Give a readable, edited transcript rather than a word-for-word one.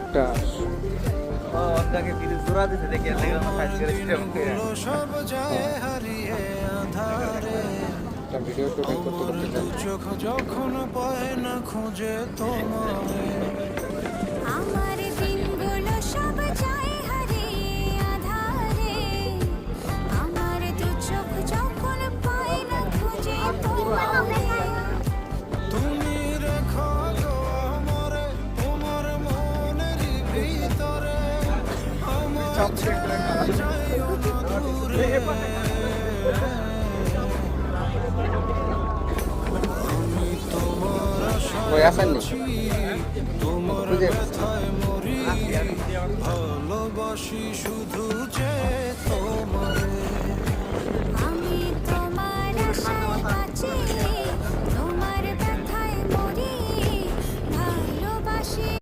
একটা অন্যকে বিদ্যুৎ জোড়া দিতে দেখি একটা ভিডিও শুটিং করতে চাই। চোখ যখন পায় না খুঁজে তোমায় আমার দিনগুলো সব যায় হারিয়ে আঁধারে আমার দু চোখ যখন পায় না খুঁজে তোমায় তুমি রেখো গো আমারে তোমার মনের ভিতরে আমার যাইও না দূরে আমি তোমার ওই আসেননি তোমার ব্যথায় মরি ভালোবাসি শুধু